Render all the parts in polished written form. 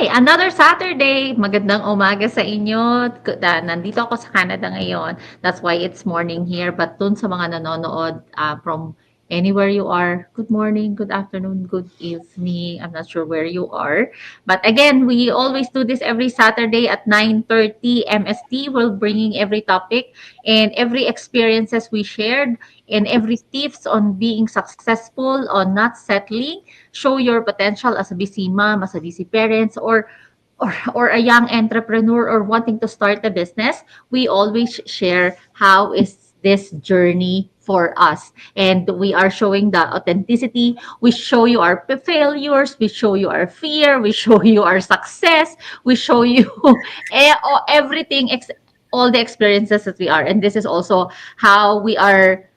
Another Saturday. Magandang umaga sa inyo. Nandito ako sa Canada ngayon. That's why it's morning here. But dun sa mga nanonood from anywhere you are, good morning, good afternoon, good evening. I'm not sure where you are. But again, we always do this every Saturday at 9:30 MST. We're bringing every topic and every experiences we shared and every tips on being successful, on not settling, show your potential as a busy mom, as a busy parents, or a young entrepreneur or wanting to start a business. We always share how is this journey for us, and we are showing the authenticity. We show you our failures, we show you our fear, we show you our success, we show you everything, all the experiences that we are, and this is also how we are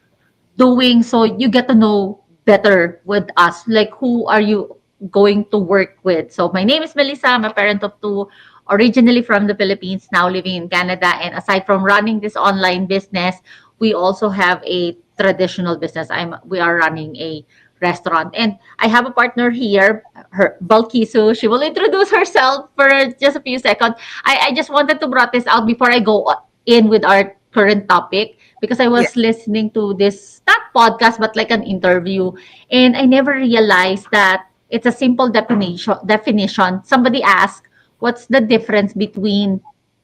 doing, so you get to know better with us, like who are you going to work with. So my name is Melissa. I'm a parent of two, originally from the Philippines, now living in Canada. And aside from running this online business, we also have a traditional business. We are running a restaurant, and I have a partner here, her Balkisu. She will introduce herself for just a few seconds. I just wanted to brought this out before I go in with our current topic, because I Yeah. was listening to this, not podcast, but like an interview, and I never realized that it's a simple definition. Somebody asked, what's the difference between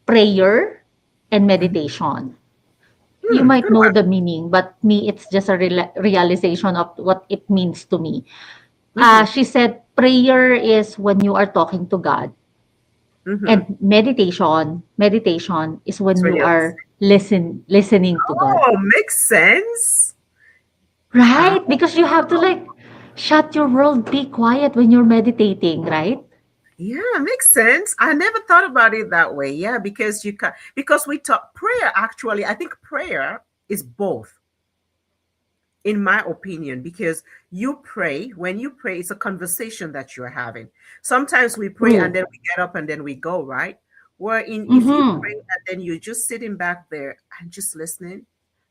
prayer and Mhm. meditation? You might Good know one. the meaning, but me, it's just a realization of what it means to me. Hmm. She said, prayer is when you are talking to God, Hmm. and meditation is when It's when you you're are listening. listening to God. Oh, makes sense. Right? Oh, Because you have to like shut your world, be quiet when you're meditating, right? yeah, makes sense. I never thought about it that way. Yeah, because you can because we talk prayer actually, I think prayer is both, in my opinion, because when you pray, it's a conversation that you're having. Sometimes we pray and True. then we get up and then we go, right? Wherein if you Mm-hmm. pray and then you're just sitting back there and just listening,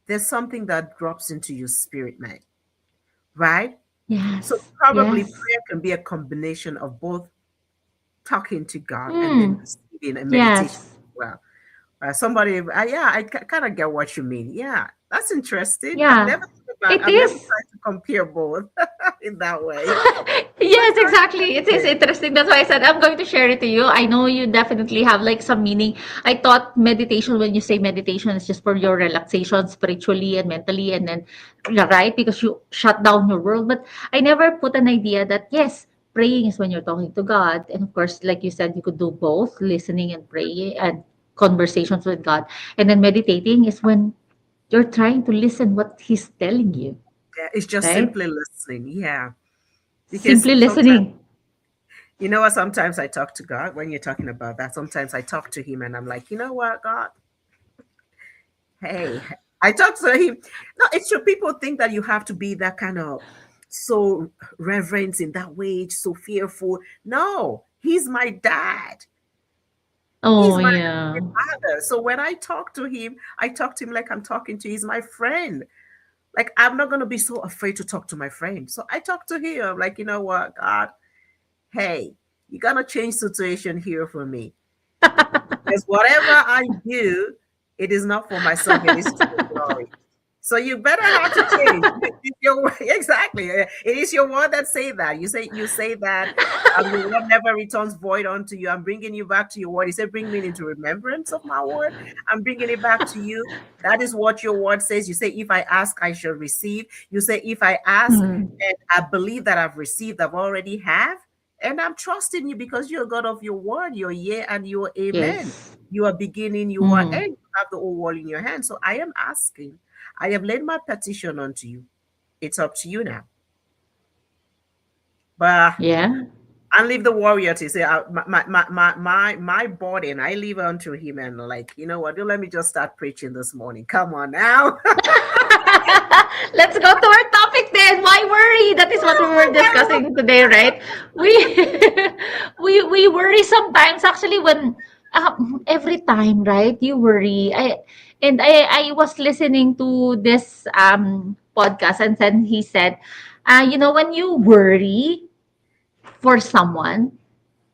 there's something that drops into your spirit, man, right? So Yes. probably Yes. prayer can be a combination of both talking to God and then Mm. receiving a meditation Yes. as well. Yeah, I kind of get what you mean. Yeah, that's interesting. I've Yeah. never thought about, It I've never is. tried to compare both in that way. But Yes, that's exactly. It is interesting. interesting. That's why I said I'm going to share it to you. I know you definitely have like some meaning. I thought meditation, when you say meditation, is just for your relaxation spiritually and mentally, and then, yeah, right, because you shut down your world. But I never put an idea that yes, praying is when you're talking to God, and of course, like you said, you could do both, listening and praying and conversations with God, and then meditating is when you're trying to listen what He's telling you, Yeah, it's just right? simply listening. Yeah. Because Simply sometimes, listening. you know what, sometimes I talk to God when you're talking about that. Sometimes I talk to Him and I'm like, you know what, God? Hey, I talk to Him. No, it's true. People think that you have to be that kind of so reverent in that way, so fearful. No, He's my dad. He's Oh, my yeah. father. So when I talk to him, I talk to him like I'm talking to he's my friend. Like I'm not gonna be so afraid to talk to my friend. So I talk to him. I'm like, you know what, God, hey, you gotta change situation here for me. Because whatever I do, it is not for myself, it is to your glory. So you better have to change. It's your exactly. It is your word that say that. You say that your word never returns void unto you. I'm bringing you back to your word. He said, "Bring me into remembrance of my word." I'm bringing it back to you. That is what your word says. You say, "If I ask, I shall receive." You say, "If I ask Mm. and I believe that I've received, I've already have." And I'm trusting you because you're God of your word, your yeah and your amen. Yes. You are beginning, you are Mm. end. You have the whole world in your hand. So I am asking, I have laid my petition unto you. It's up to you now. But Yeah. I leave the warrior to say my burden. I leave it unto him and like, you know what? Don't let me just start preaching this morning. Come on now. Let's go to our topic then. Why worry? That is what we were discussing today, right? We we worry sometimes. Actually, when every time, right? You worry. I was listening to this podcast, and then he said, when you worry for someone,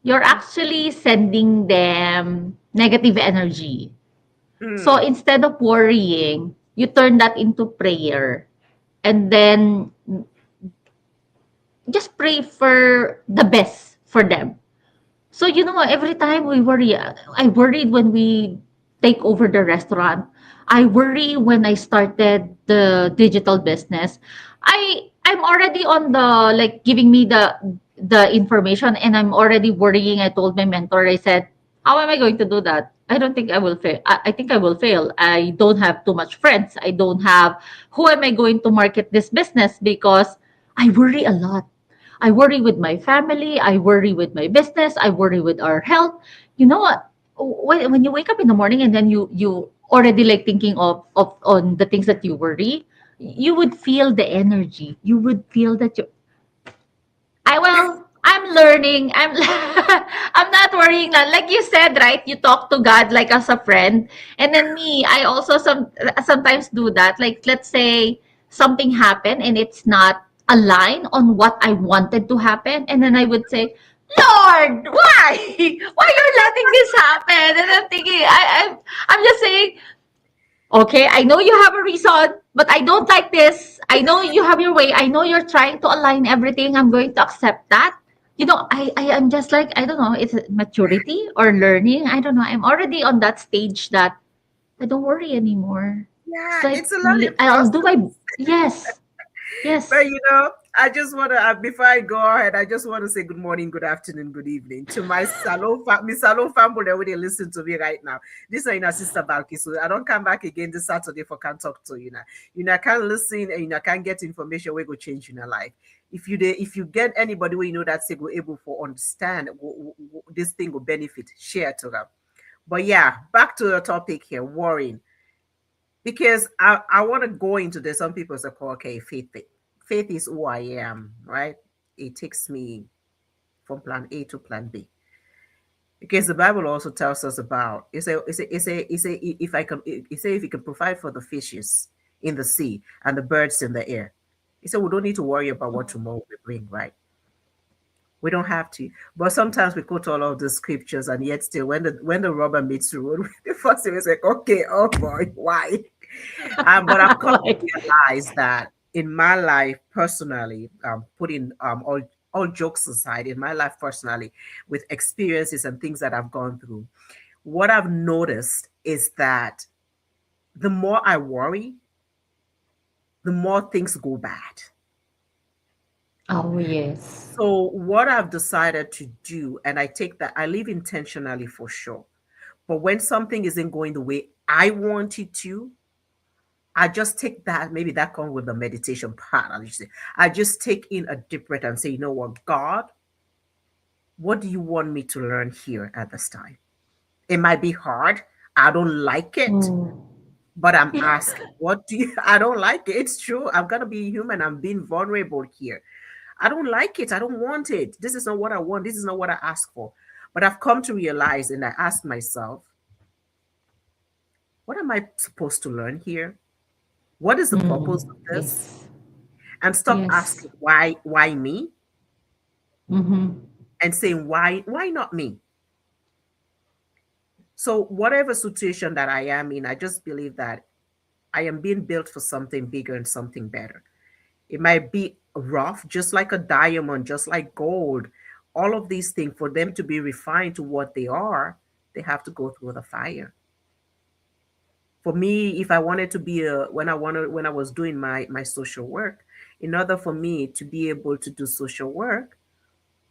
you're actually sending them negative energy. So Mm. instead of worrying, you turn that into prayer. And then just pray for the best for them. So you know, every time we worry, I worried when we take over the restaurant. I worry when I started the digital business. I'm already on the like giving me the information, and I'm already worrying. I told my mentor, I said, how am I going to do that? I don't think I will fail. I think I will fail. I don't have too much friends. I don't have, who am I going to market this business? Because I worry a lot. I worry with my family. I worry with my business. I worry with our health. You know what? When you wake up in the morning and then you already like thinking of on the things that you worry, you would feel the energy. You would feel that you, I will. I'm learning. I'm I'm not worrying that. Like you said, right? You talk to God like as a friend. And then me, I also sometimes do that. Like let's say something happened and it's not aligned on what I wanted to happen. And then I would say, Lord, why? Why you're letting this happen? And I'm thinking, I'm just saying, okay, I know you have a reason, but I don't like this. I know you have your way. I know you're trying to align everything. I'm going to accept that. You know, I am just like, I don't know, it's maturity or learning. I don't know. I'm already on that stage that I don't worry anymore. It's Yeah, like, it's a learning I'll do my, process. yes, But yes. I just want to, before I go ahead, I just want to say good morning, good afternoon, good evening to my salon family that they listen to me right now. This is your sister Balki. So I don't come back again this Saturday for can talk to you now. Can't listen and can't get information where go change in your life. If you get anybody where you know that's go able for understand this thing will benefit, share to them. But yeah, back to the topic here, worrying. Because I want to go into this. Some people say, okay, faith is who I am, right? It takes me from plan A to plan B. Because the Bible also tells us about if I can it say if you can provide for the fishes in the sea and the birds in the air. He said we don't need to worry about what tomorrow will bring, right? We don't have to. But sometimes we quote all of the scriptures and yet still when the rubber meets the road, the first thing is like, okay, oh boy, why? But I've come to Like, realize that in my life personally, putting all jokes aside, in my life personally, with experiences and things that I've gone through, what I've noticed is that the more I worry, the more things go bad. oh, yes. So what I've decided to do, and I take that, I live intentionally for sure. But when something isn't going the way I want it to, I just take that, maybe that comes with the meditation part. I just take in a deep breath and say, you know what, God, what do you want me to learn here at this time? It might be hard. I don't like it, Oh, but I'm asking, what do you, I don't like it. It's true. I'm going to be human. I'm being vulnerable here. I don't like it. I don't want it. This is not what I want. This is not what I asked for. But I've come to realize and I ask myself, what am I supposed to learn here? What is the purpose of this? yes. And stop Yes. asking why me, Mm-hmm. and saying why not me. So whatever situation that I am in, I just believe that I am being built for something bigger and something better. It might be rough, just like a diamond, just like gold. All of these things, for them to be refined to what they are, they have to go through the fire. For me, if I wanted to be a when I was doing my social work, in order for me to be able to do social work,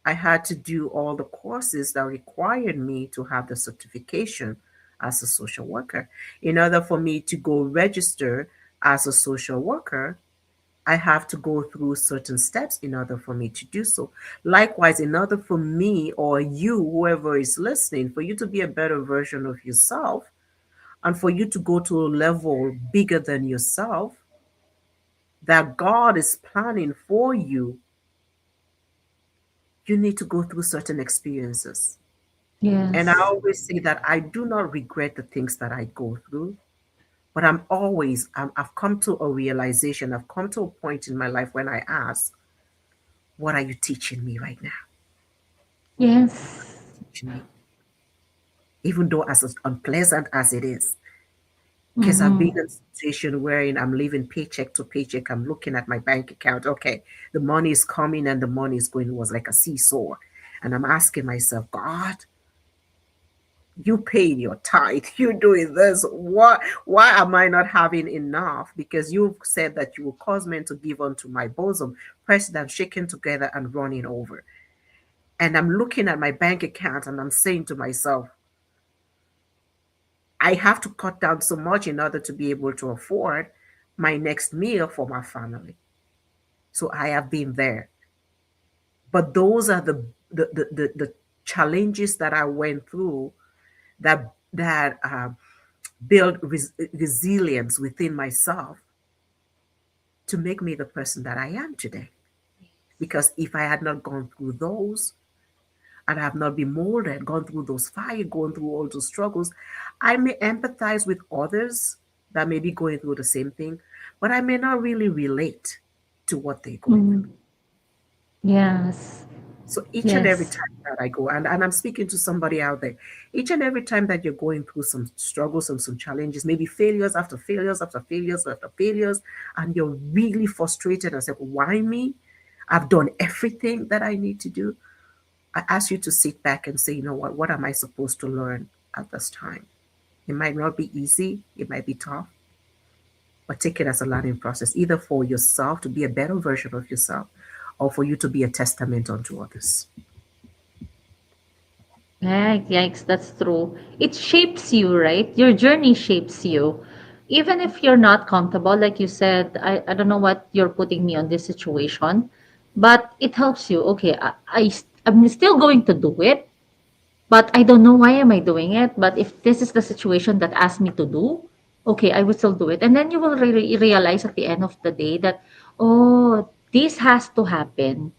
I had to do all the courses that required me to have the certification as a social worker. In order for me to go register as a social worker, I have to go through certain steps in order for me to do so. Likewise, in order for me or you, whoever is listening, for you to be a better version of yourself and for you to go to a level bigger than yourself that God is planning for you, you need to go through certain experiences. And I Yes. always say that I do not regret the things that I go through, but I've come to a realization, I've come to a point in my life when I ask, what are you teaching me right now? Yes. me, even though as unpleasant as it is. Because I've been Mhm. in a situation wherein I'm living paycheck to paycheck. I'm looking at my bank account. Okay, the money is coming and the money is going. It was like a seesaw. And I'm asking myself, God, you paying your tithe, you doing this. Why am I not having enough? Because you've said that you will cause men to give unto my bosom, pressed down, shaken together, and running over. And I'm looking at my bank account and I'm saying to myself, I have to cut down so much in order to be able to afford my next meal for my family. So I have been there. But those are the challenges that I went through that build resilience within myself to make me the person that I am today. Because if I had not gone through those, and I have not been molded, gone through those fire, going through all those struggles, I may empathize with others that may be going through the same thing, but I may not really relate to what they're going through. Mhm. Yes. So each and every Yes. time that I go, and I'm speaking to somebody out there, each and every time that you're going through some struggles and some challenges, maybe failures after failures after failures after failures, and you're really frustrated and say, why me? I've done everything that I need to do. I ask you to sit back and say, you know what am I supposed to learn at this time? It might not be easy, it might be tough, but take it as a learning process, either for yourself to be a better version of yourself or for you to be a testament unto others. Right, yikes, that's true. It shapes you, right? Your journey shapes you. Even if you're not comfortable, like you said, I don't know what you're putting me on this situation, but it helps you. Okay, I'm still going to do it, but I don't know why am I doing it. But if this is the situation that asked me to do, okay, I will still do it. And then you will realize at the end of the day that, oh, this has to happen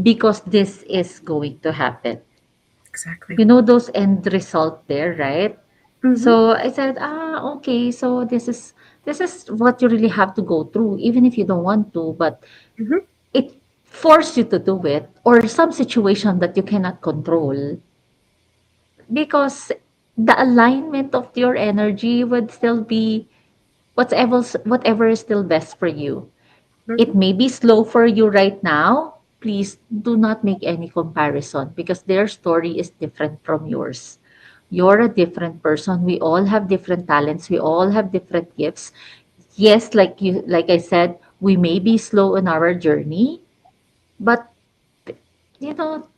because this is going to happen. Exactly. You know those end result there, right? Mm-hmm. So I said, okay, so this is what you really have to go through, even if you don't want to, but Mm-hmm. it forced you to do it, or some situation that you cannot control, because the alignment of your energy would still be whatever is still best for you. Mm-hmm. It may be slow for you right now. Please do not make any comparison because their story is different from yours. You're a different person. We all have different talents. We all have different gifts. Yes, like I said, we may be slow in our journey, but you know,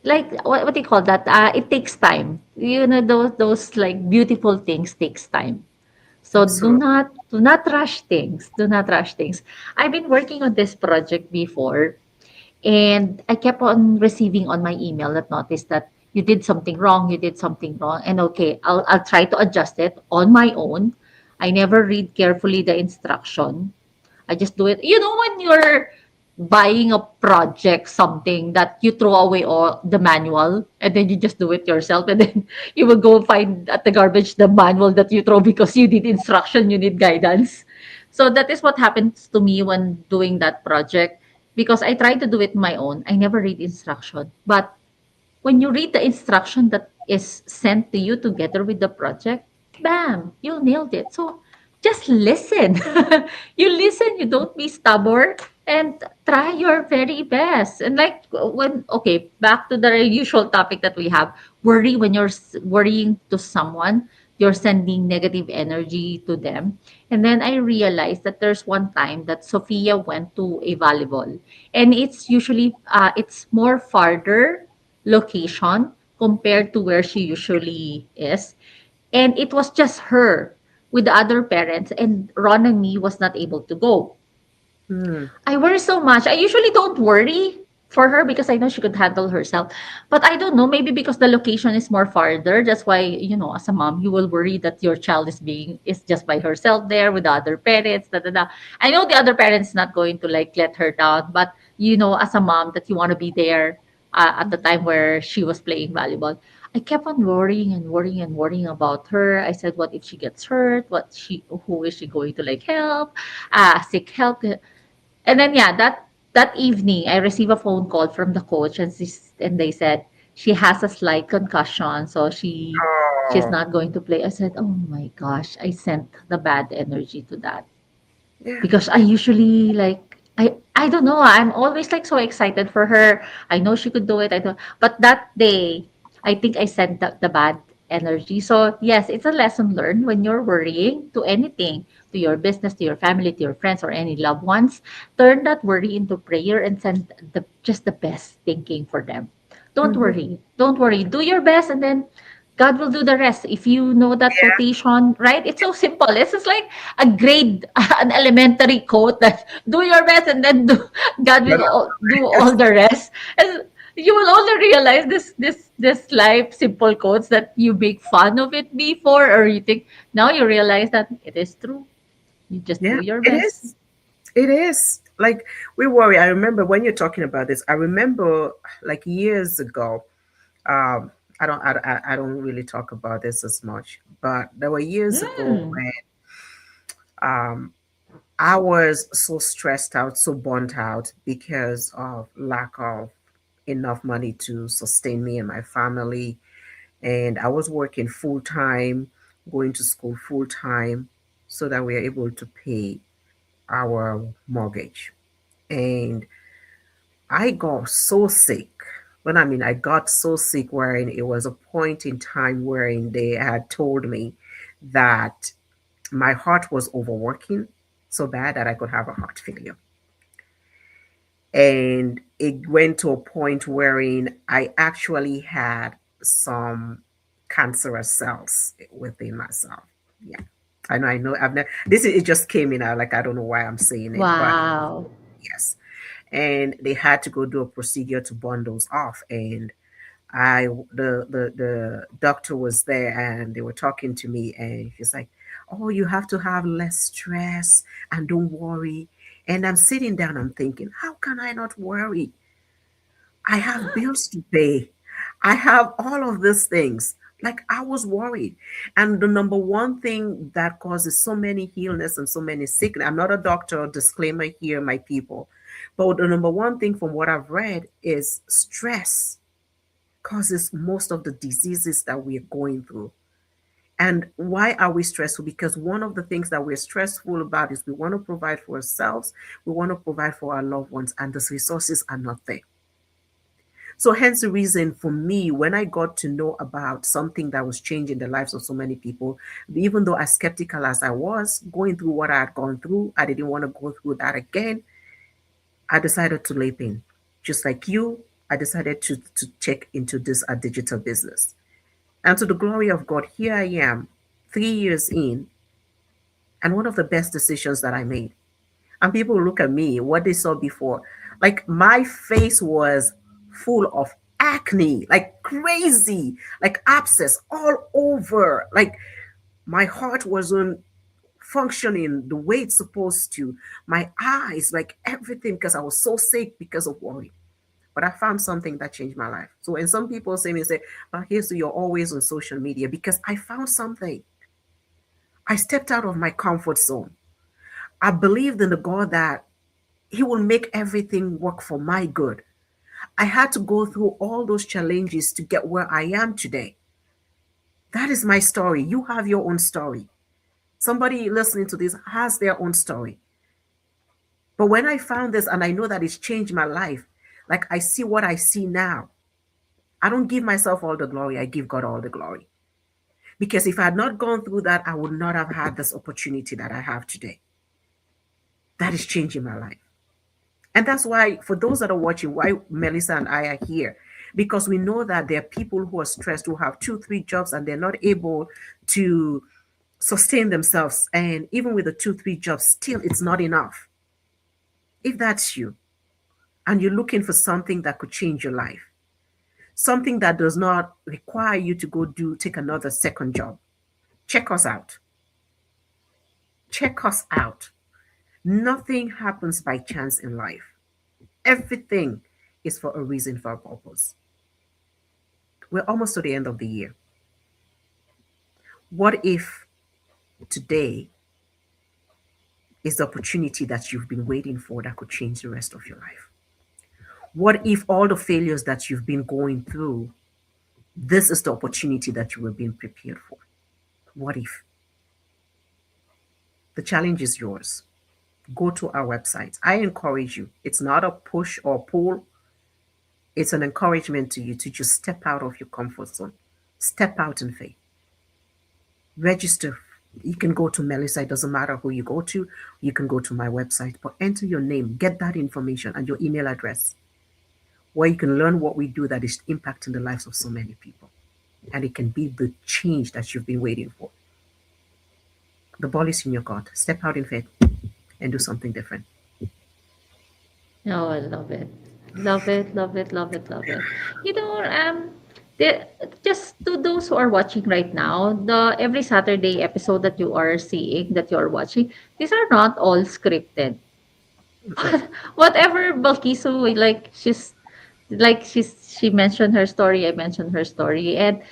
like what do you call that? It takes time. You know, those like beautiful things takes time. So Absolutely. do not rush things. Do not rush things. I've been working on this project before, and I kept on receiving on my email that notice that you did something wrong, you did something wrong. And okay, I'll try to adjust it on my own. I never read carefully the instruction. I just do it. You know, when you're buying a project, something that you throw away all the manual and then you just do it yourself, and then you will go find at the garbage the manual that you throw because you need instruction, you need guidance. So that is what happens to me when doing that project, because I try to do it my own. I never read instruction. But when you read the instruction that is sent to you together with the project, bam, you nailed it. So just listen. You listen, you don't be stubborn, and try your very best. And like when, okay, back to the usual topic that we have, worry when you're worrying to someone, you're sending negative energy to them. And then I realized that there's one time that Sophia went to a volleyball, and it's usually, it's more farther location compared to where she usually is. And it was just her with the other parents, and Ron and me was not able to go. Mm. I worry so much. I usually don't worry for her because I know she could handle herself. But I don't know, maybe because the location is more farther. That's why, as a mom, you will worry that your child is just by herself there with the other parents. Da, da, da. I know the other parents not going to like let her down, but as a mom, that you want to be there at the time where she was playing volleyball. I kept on worrying and worrying and worrying about her. I said, what if she gets hurt? Who is she going to like help? Seek help. And then yeah, that evening I received a phone call from the coach, and they said, She has a slight concussion, so she's Oh, not going to play. I said, "Oh my gosh, I sent the bad energy to that." yeah. Because I usually like I don't know, I'm always like so excited for her. I know she could do it. I don't, but that day I think I sent the bad energy. So yes, it's a lesson learned when you're worrying to anything, to your business, to your family, to your friends or any loved ones. Turn that worry into prayer and send the just the best thinking for them. Don't Hmm. worry. Don't worry. Do your best and then God will do the rest. If you know that Yeah. quotation, right? It's so simple. It's just like a grade, an elementary quote that do your best and then God But will do yes, all the rest. And you will only realize this life simple quotes that you make fun of it before, or you think now you realize that it is true. You just yeah, do your it best. is. It is. Like we worry. I remember when you're talking about this. I remember like years ago. Um, I don't really talk about this as much, but there were years ago Mm. when um I was so stressed out, so burnt out because of lack of enough money to sustain me and my family. And I was working full time, going to school full time so that we are able to pay our mortgage. And I got so sick. When I mean I got so sick wherein it was a point in time wherein they had told me that my heart was overworking so bad that I could have a heart failure. And it went to a point wherein I actually had some cancerous cells within myself. Yeah. I know I've never this is it just came in out like I don't know why I'm saying it, but Wow. yes. And they had to go do a procedure to burn those off. And I the doctor was there and they were talking to me and she's like, "Oh, you have to have less stress and don't worry." And I'm sitting down, I'm thinking, how can I not worry? I have bills to pay. I have all of these things. Like I was worried. And the number one thing that causes so many illness and so many sickness, I'm not a doctor, disclaimer here, my people. But the number one thing from what I've read is stress causes most of the diseases that we're going through. And why are we stressful? Because one of the things that we're stressful about is we want to provide for ourselves, we want to provide for our loved ones, and the resources are not there. So, hence the reason for me, when I got to know about something that was changing the lives of so many people, even though as skeptical as I was going through what I had gone through, I didn't want to go through that again. I decided to leap in. Just like you, I decided to check into this digital business. And to the glory of God, here I am, 3 years in, and one of the best decisions that I made. And people look at me, what they saw before. Like my face was full of acne, like crazy, like abscess all over. Like my heart wasn't functioning the way it's supposed to. My eyes, like everything, because I was so sick because of worry. But I found something that changed my life. So when some people say, but here's you're always on social media, because I found something. I stepped out of my comfort zone. I believed in the God that He will make everything work for my good. I had to go through all those challenges to get where I am today. That is my story. You have your own story. Somebody listening to this has their own story. But when I found this and I know that it's changed my life, like I see what I see now, I don't give myself all the glory. I give God all the glory. Because if I had not gone through that, I would not have had this opportunity that I have today. That is changing my life. And that's why, for those that are watching, why Melissa and I are here, because we know that there are people who are stressed, who have two, three jobs, and they're not able to sustain themselves. And even with the two, three jobs, still it's not enough. If that's you, and you're looking for something that could change your life, something that does not require you to go take another second job, check us out. Check us out. Nothing happens by chance in life. Everything is for a reason, for a purpose. We're almost to the end of the year. What if today is the opportunity that you've been waiting for that could change the rest of your life? What if all the failures that you've been going through This is the opportunity that you were being prepared for. What if? The challenge is yours. Go to our website. I encourage you. It's not a push or pull, it's an encouragement to you to just step out of your comfort zone. Step out in faith. Register. You can go to Melissa, it doesn't matter who you go to. You can go to my website, but enter your name, get that information and your email address, where you can learn what we do that is impacting the lives of so many people. And it can be the change that you've been waiting for. The ball is in your court. Step out in faith and do something different. Oh, I love it. Love it, love it, love it, love it. You know, the, just to those who are watching right now, the every Saturday episode that you are seeing, that you are watching, these are not all scripted. Right. Whatever Balkisu, she mentioned her story, I mentioned her story, and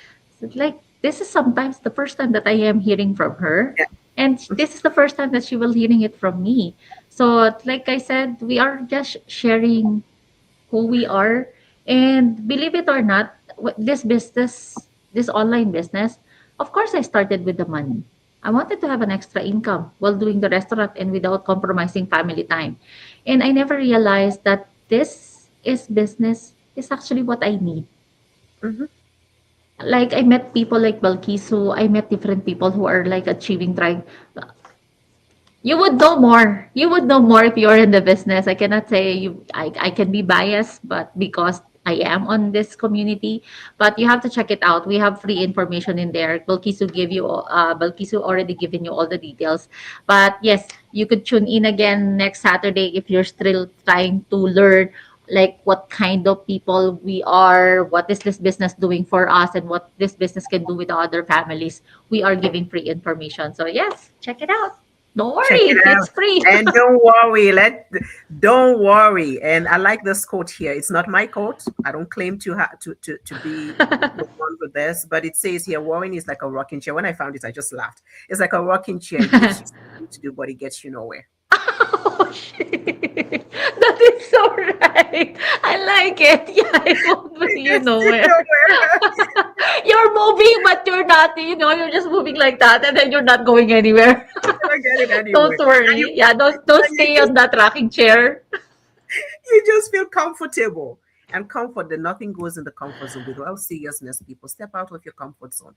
like this is sometimes the first time that I am hearing from her, Yeah. and this is the first time that she will hearing it from me. So like I said, we are just sharing who we are, and believe it or not, this online business, of course I started with the money. I wanted to have an extra income while doing the restaurant and without compromising family time. And I never realized that this is business is actually what I need. Hmm. Like I met people like Balkisu, I met different people who are like achieving trying. You would know more. You would know more if you're in the business. I cannot say I can be biased, but because I am on this community, but you have to check it out. We have free information in there. Balkisu already given you all the details. But yes, you could tune in again next Saturday if you're still trying to learn like what kind of people we are, what is this business doing for us, and what this business can do with other families. We are giving free information. So yes, check it out. Don't Check it worry, it's out. free. And don't worry. And I like this quote here. It's not my quote. I don't claim to be the one with this, but it says here, worrying is like a rocking chair. When I found it, I just laughed. It's like a rocking chair. It gives you something to do, but it gets you nowhere. Oh, shit. That is so right. I like it. Yeah, it won't bring It you gets you nowhere. nowhere. You're moving, but you're not, you're just moving like that, and then you're not going anywhere. You're not getting Don't anywhere. And worry. Yeah, don't you stay just on that rocking chair. you just feel comfortable. And comfort, that nothing goes in the comfort zone. Without seriousness, people step out of your comfort zone.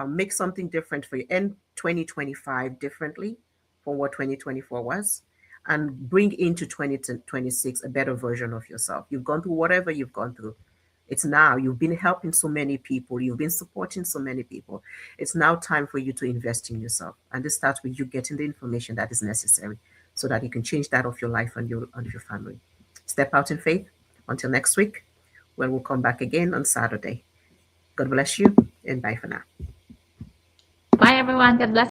Make something different for you. End 2025 differently from what 2024 was. And bring into 2026 a better version of yourself. You've gone through whatever you've gone through. It's now, you've been helping so many people, you've been supporting so many people. It's now time for you to invest in yourself. And this starts with you getting the information that is necessary so that you can change that of your life and your family. Step out in faith. Until next week, when we'll come back again on Saturday. God bless you and bye for now. Bye, everyone. God bless.